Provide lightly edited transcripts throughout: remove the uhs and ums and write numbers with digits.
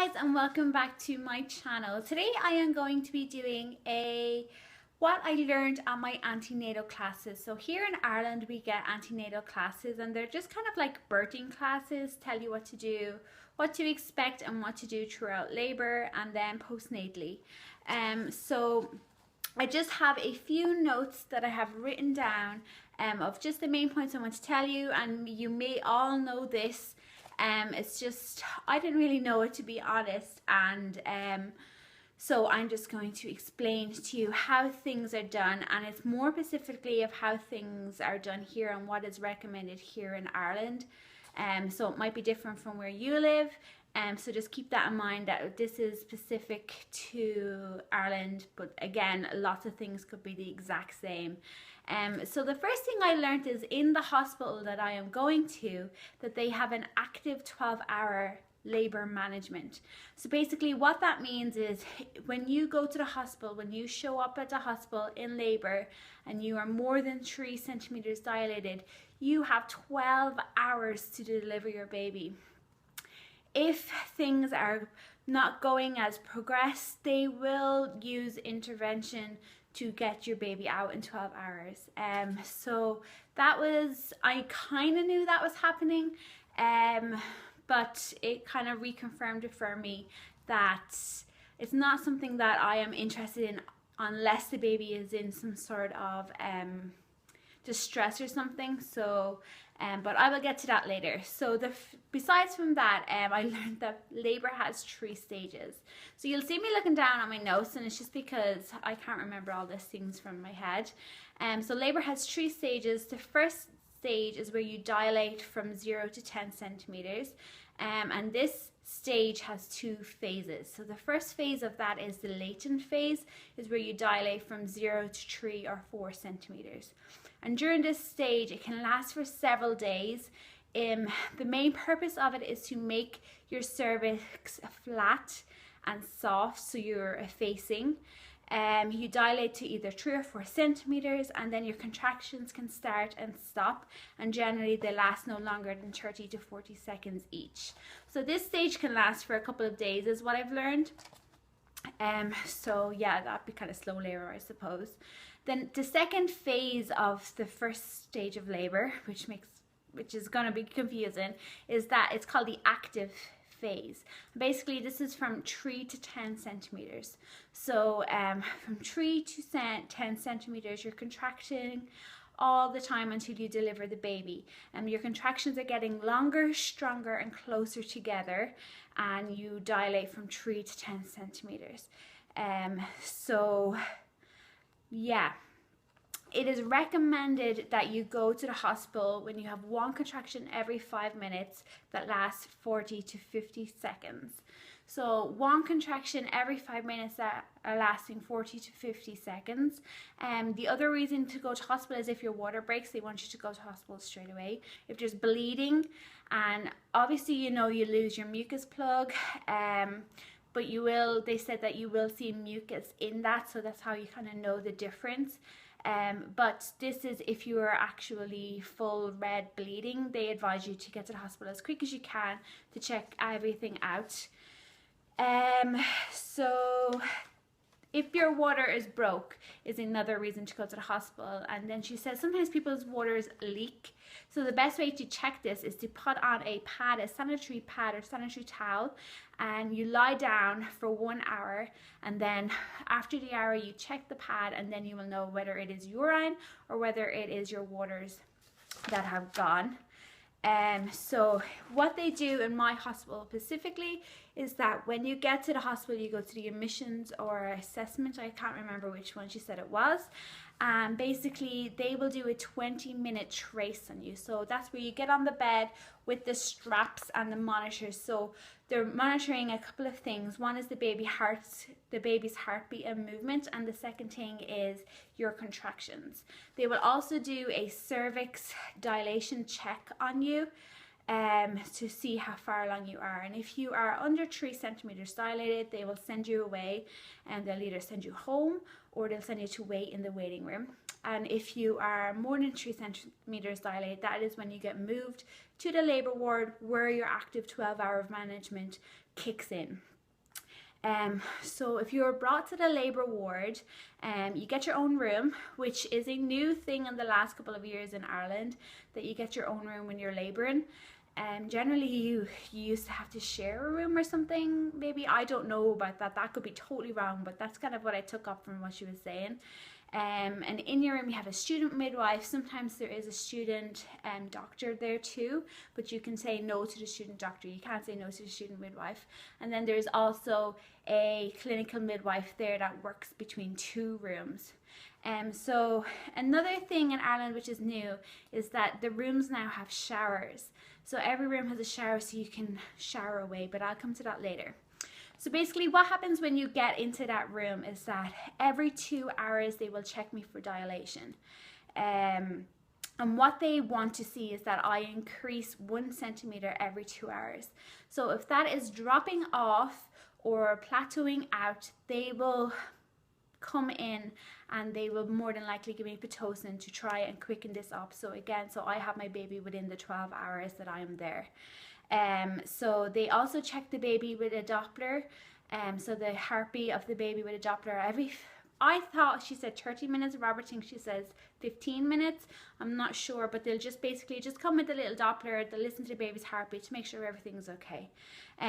guys, and welcome back to my channel. Today I am going to be doing what I learned at my antenatal classes. So here in Ireland we get antenatal classes, and they're just kind of like birthing classes, tell you what to do, what to expect and what to do throughout labor and then postnatally. So I just have a few notes that I have written down of just the main points I want to tell you, and you may all know this. It's just, I didn't really know it, to be honest, and so I'm just going to explain to you how things are done, and it's more specifically of how things are done here and what is recommended here in Ireland. So it might be different from where you live, so just keep that in mind that this is specific to Ireland, but again, lots of things could be the exact same. So the first thing I learned is in the hospital that I am going to, that they have an active 12-hour labor management. So basically what that means is when you go to the hospital, when you show up at the hospital in labor and you are more than 3 centimeters dilated, you have 12 hours to deliver your baby. If things are not going as progressed, they will use intervention to get your baby out in 12 hours. So that was, I kind of knew that was happening, but it kind of reconfirmed it for me that it's not something that I am interested in unless the baby is in some sort of distress or something. So but I will get to that later. So besides from that, I learned that labor has 3 stages. So you'll see me looking down at my notes, and it's just because I can't remember all these things from my head. So labor has 3 stages. The first stage is where you dilate from 0 to 10 centimeters, and this stage has 2 phases. So the first phase of that is the latent phase, is where you dilate from 0 to 3 or 4 centimeters. And during this stage, it can last for several days. The main purpose of it is to make your cervix flat and soft, so you're effacing. You dilate to either 3 or 4 centimeters, and then your contractions can start and stop, and generally they last no longer than 30 to 40 seconds each. So this stage can last for a couple of days is what I've learned. So yeah, that'd be kind of slow labor, I suppose. Then the second phase of the first stage of labor, which is going to be confusing, is that it's called the active phase. Basically this is from 3 to 10 centimeters. So from 3 to 10 centimeters you're contracting all the time until you deliver the baby, and your contractions are getting longer, stronger and closer together, and you dilate from 3 to 10 centimeters. So yeah, it is recommended that you go to the hospital when you have 1 contraction every 5 minutes that lasts 40 to 50 seconds. So 1 contraction every 5 minutes that are lasting 40 to 50 seconds. The other reason to go to hospital is if your water breaks, they want you to go to hospital straight away. If there's bleeding, and obviously you know you lose your mucus plug, but they said that you will see mucus in that, so that's how you kind of know the difference. But this is if you are actually full red bleeding, they advise you to get to the hospital as quick as you can to check everything out. So if your water is broke is another reason to go to the hospital. And then she says sometimes people's waters leak. So the best way to check this is to put on a pad, a sanitary pad or sanitary towel, and you lie down for 1 hour, and then after the hour you check the pad, and then you will know whether it is urine or whether it is your waters that have gone. So what they do in my hospital specifically is that when you get to the hospital, you go to the admissions or assessment, I can't remember which one she said it was, and basically they will do a 20-minute trace on you. So that's where you get on the bed with the straps and the monitors. So they're monitoring a couple of things. One is the baby's heartbeat and movement, and the second thing is your contractions. They will also do a cervix dilation check on you to see how far along you are, and if you are under 3 centimeters dilated, they will send you away, and they'll either send you home or they'll send you to wait in the waiting room. And if you are more than 3 centimeters dilated, that is when you get moved to the labor ward where your active 12-hour management kicks in. So if you're brought to the labour ward, you get your own room, which is a new thing in the last couple of years in Ireland, that you get your own room when you're labouring. Generally you used to have to share a room or something, maybe. I don't know about that. That could be totally wrong, but that's kind of what I took up from what she was saying. And in your room you have a student midwife. Sometimes there is a student doctor there too, but you can say no to the student doctor. You can't say no to the student midwife. And then there's also a clinical midwife there that works between two rooms. So another thing in Ireland which is new is that the rooms now have showers. So every room has a shower, so you can shower away, but I'll come to that later. So basically what happens when you get into that room is that every 2 hours they will check me for dilation. And what they want to see is that I increase 1 centimeter every 2 hours. So if that is dropping off or plateauing out, they will come in and they will more than likely give me Pitocin to try and quicken this up. So again, so I have my baby within the 12 hours that I am there. So they also check the baby with a Doppler. So the heartbeat of the baby with a Doppler I thought she said 30 minutes. Robert thinks she says 15 minutes. I'm not sure, but they'll just basically just come with a little Doppler. They'll listen to the baby's heartbeat to make sure everything's okay.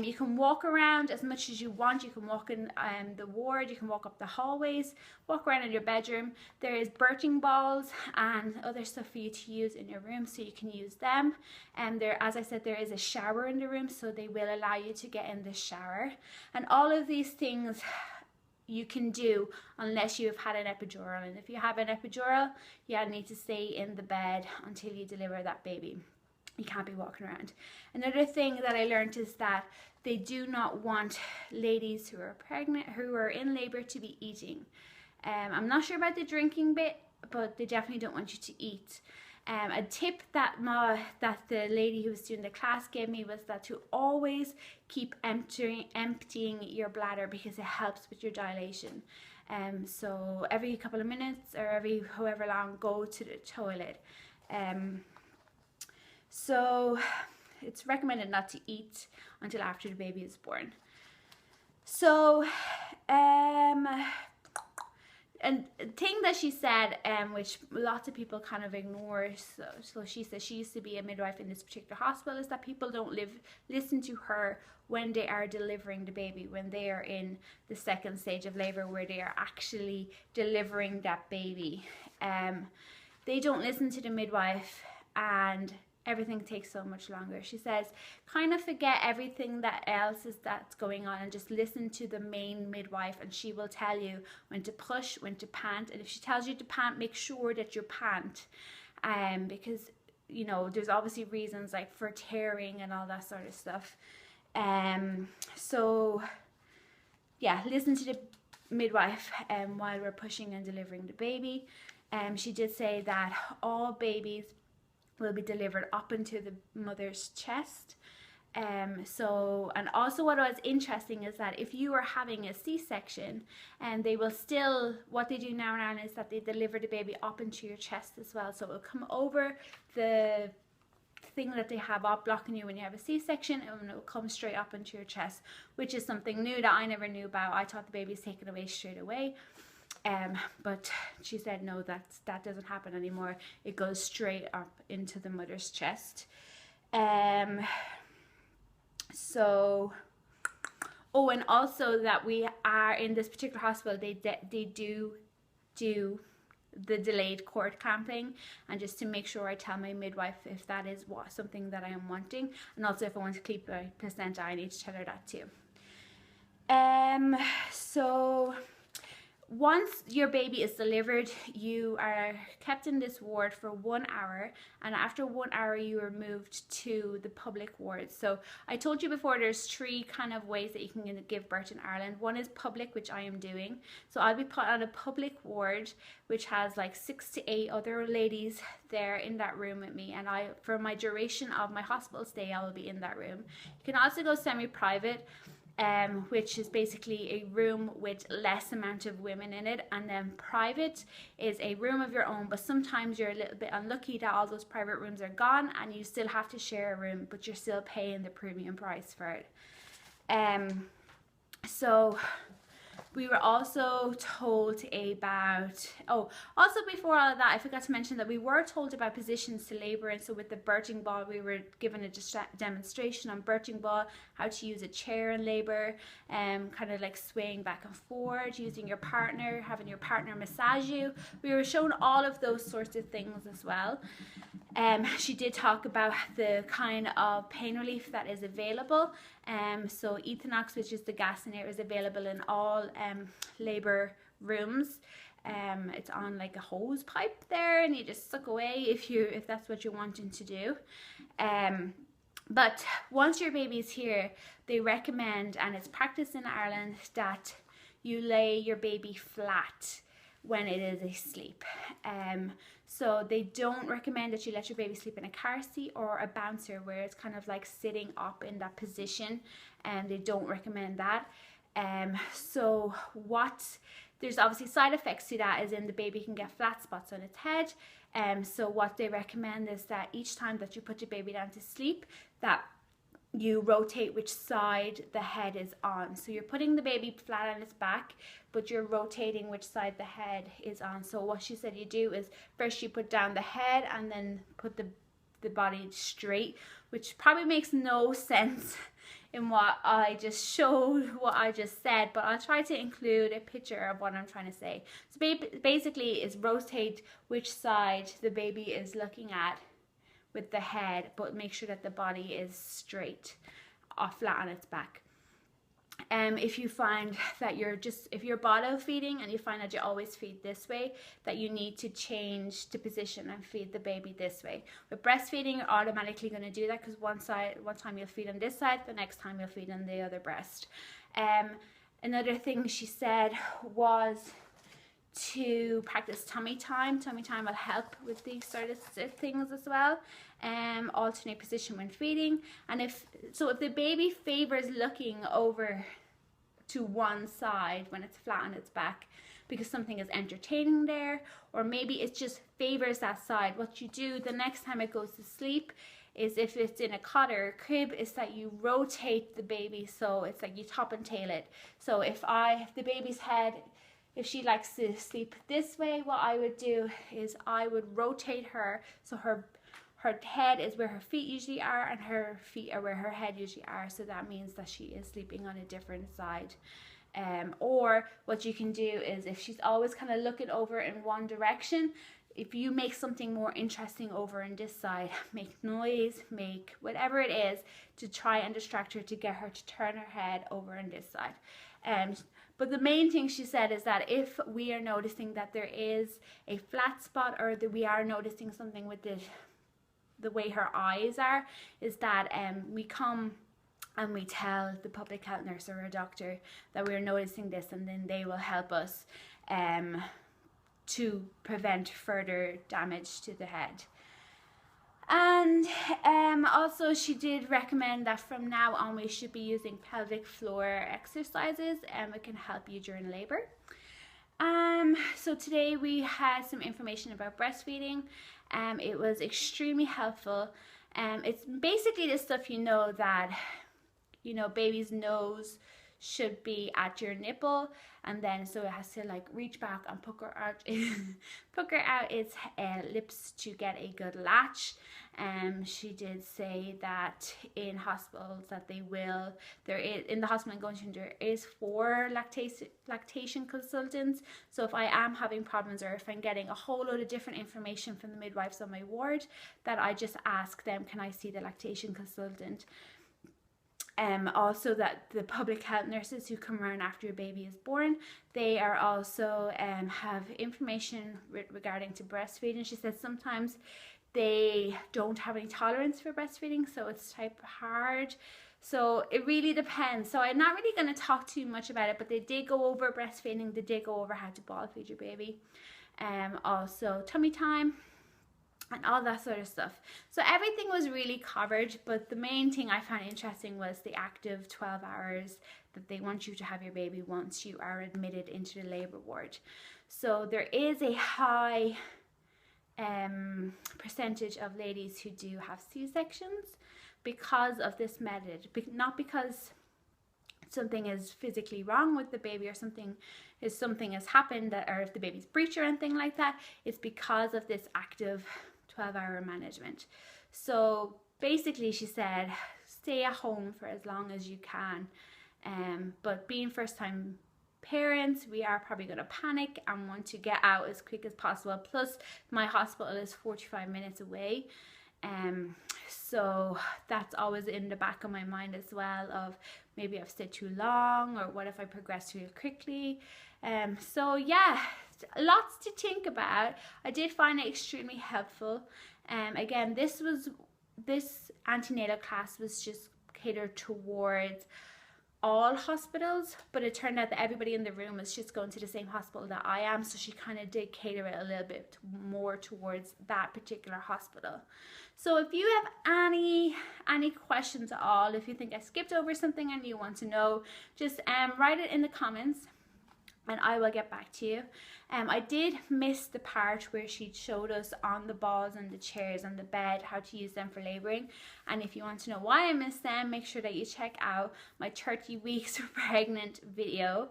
You can walk around as much as you want. You can walk in the ward. You can walk up the hallways, walk around in your bedroom. There is birthing balls and other stuff for you to use in your room, so you can use them. And there, as I said, there is a shower in the room, so they will allow you to get in the shower. And all of these things you can do unless you have had an epidural. And if you have an epidural, you need to stay in the bed until you deliver that baby. You can't be walking around. Another thing that I learned is that they do not want ladies who are pregnant, who are in labor, to be eating. I'm not sure about the drinking bit, but they definitely don't want you to eat. A tip that the lady who was doing the class gave me was that to always keep emptying your bladder, because it helps with your dilation. So every couple of minutes or every however long, go to the toilet. So it's recommended not to eat until after the baby is born. So and the thing that she said, which lots of people kind of ignore, so she says she used to be a midwife in this particular hospital, is that people don't listen to her when they are delivering the baby, when they are in the second stage of labor, where they are actually delivering that baby. They don't listen to the midwife, and everything takes so much longer. She says, kind of forget everything that's going on and just listen to the main midwife, and she will tell you when to push, when to pant. And if she tells you to pant, make sure that you pant, because you know there's obviously reasons like for tearing and all that sort of stuff. So yeah, listen to the midwife while we're pushing and delivering the baby. She did say that all babies will be delivered up into the mother's chest. And also what was interesting is that if you are having a C-section, and they will still, what they do now in Ireland is that they deliver the baby up into your chest as well. So it will come over the thing that they have up blocking you when you have a C-section, and it will come straight up into your chest, which is something new that I never knew about. I thought the baby is taken away straight away. But she said no, that doesn't happen anymore. It goes straight up into the mother's chest. So, oh, and also that we are in this particular hospital, they do the delayed cord clamping, and just to make sure I tell my midwife if that is something that I am wanting, and also if I want to keep my placenta, I need to tell her that too. So once your baby is delivered, you are kept in this ward for 1 hour, and after 1 hour you are moved to the public ward. So I told you before, there's 3 kind of ways that you can give birth in Ireland. One is public, which I am doing. So I'll be put on a public ward, which has like 6 to 8 other ladies there in that room with me, and for my duration of my hospital stay, I will be in that room. You can also go semi-private, which is basically a room with less amount of women in it, and then private is a room of your own, but sometimes you're a little bit unlucky that all those private rooms are gone and you still have to share a room, but you're still paying the premium price for it. So we were also told about, oh, also before all of that, I forgot to mention that we were told about positions to labour in. So with the birthing ball, we were given a demonstration on birthing ball, how to use a chair in labour, kind of like swaying back and forward, using your partner, having your partner massage you. We were shown all of those sorts of things as well. She did talk about the kind of pain relief that is available. So Ethanox, which is the gas in air, is available in all labour rooms. It's on like a hose pipe there, and you just suck away if that's what you're wanting to do. But once your baby's here, they recommend, and it's practiced in Ireland, that you lay your baby flat when it is asleep. So they don't recommend that you let your baby sleep in a car seat or a bouncer where it's kind of like sitting up in that position, and they don't recommend that. So there's obviously side effects to that, as in the baby can get flat spots on its head. So what they recommend is that each time that you put your baby down to sleep, that you rotate which side the head is on. So you're putting the baby flat on its back, but you're rotating which side the head is on. So what she said you do is first you put down the head and then put the body straight, which probably makes no sense in what I just showed, what I just said, but I'll try to include a picture of what I'm trying to say. So basically is rotate which side the baby is looking at with the head, but make sure that the body is straight or flat on its back. If you find that if you're bottle feeding and you find that you always feed this way, that you need to change the position and feed the baby this way. With breastfeeding, you're automatically going to do that, because one time you'll feed on this side, the next time you'll feed on the other breast. Another thing she said was to practice tummy time. Tummy time will help with these sort of things as well. Alternate position when feeding, and if the baby favors looking over to one side when it's flat on its back because something is entertaining there, or maybe it just favors that side, what you do the next time it goes to sleep is, if it's in a cot or a crib, is that you rotate the baby, so it's like you top and tail it. So if the baby's head, if she likes to sleep this way, what I would do is I would rotate her, so her head is where her feet usually are and her feet are where her head usually are. So that means that she is sleeping on a different side. Or what you can do is, if she's always kind of looking over in one direction, if you make something more interesting over on this side, make noise, make whatever it is to try and distract her, to get her to turn her head over on this side. But the main thing she said is that if we are noticing that there is a flat spot, or that we are noticing something with the way her eyes are, is that we come and we tell the public health nurse or a doctor that we're noticing this, and then they will help us to prevent further damage to the head. And also she did recommend that from now on we should be using pelvic floor exercises, and it can help you during labor. So today we had some information about breastfeeding. It was extremely helpful. It's basically the stuff that baby's nose should be at your nipple, and then so it has to like reach back and pucker out its lips to get a good latch. She did say that in hospitals that in the hospital I'm going to, there is 4 lactation consultants. So if I am having problems, or if I'm getting a whole load of different information from the midwives on my ward, that I just ask them, can I see the lactation consultant? Also that the public health nurses who come around after your baby is born, they are also have information regarding to breastfeeding. She said sometimes they don't have any tolerance for breastfeeding, so it's type hard. So it really depends. So I'm not really going to talk too much about it, but they did go over breastfeeding. They did go over how to bottle feed your baby. Also tummy time and all that sort of stuff. So everything was really covered, but the main thing I found interesting was the active 12 hours that they want you to have your baby once you are admitted into the labour ward. So there is a high percentage of ladies who do have C-sections because of this method, not because something is physically wrong with the baby, or something has happened, that, or if the baby's breech or anything like that, it's because of this active 12-hour management. So basically she said stay at home for as long as you can, but being first time parents, we are probably going to panic and want to get out as quick as possible. Plus my hospital is 45 minutes away, so that's always in the back of my mind as well, of maybe I've stayed too long, or what if I progress too quickly. So yeah, lots to think about. I did find it extremely helpful. Again, this antenatal class was just catered towards all hospitals, but it turned out that everybody in the room was just going to the same hospital that I am, so she kind of did cater it a little bit more towards that particular hospital. So if you have any questions at all, if you think I skipped over something and you want to know, just write it in the comments and I will get back to you. I did miss the part where she showed us on the balls and the chairs and the bed how to use them for labouring, and if you want to know why I missed them, make sure that you check out my 30 weeks pregnant video,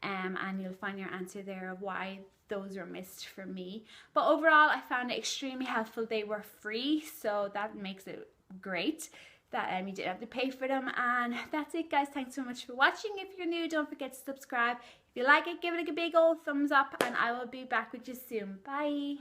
and you'll find your answer there of why those were missed for me. But overall I found it extremely helpful. They were free, so that makes it great that you didn't have to pay for them. And that's it guys, thanks so much for watching. If you're new, don't forget to subscribe. If you like it, give it a big old thumbs up, and I will be back with you soon. Bye.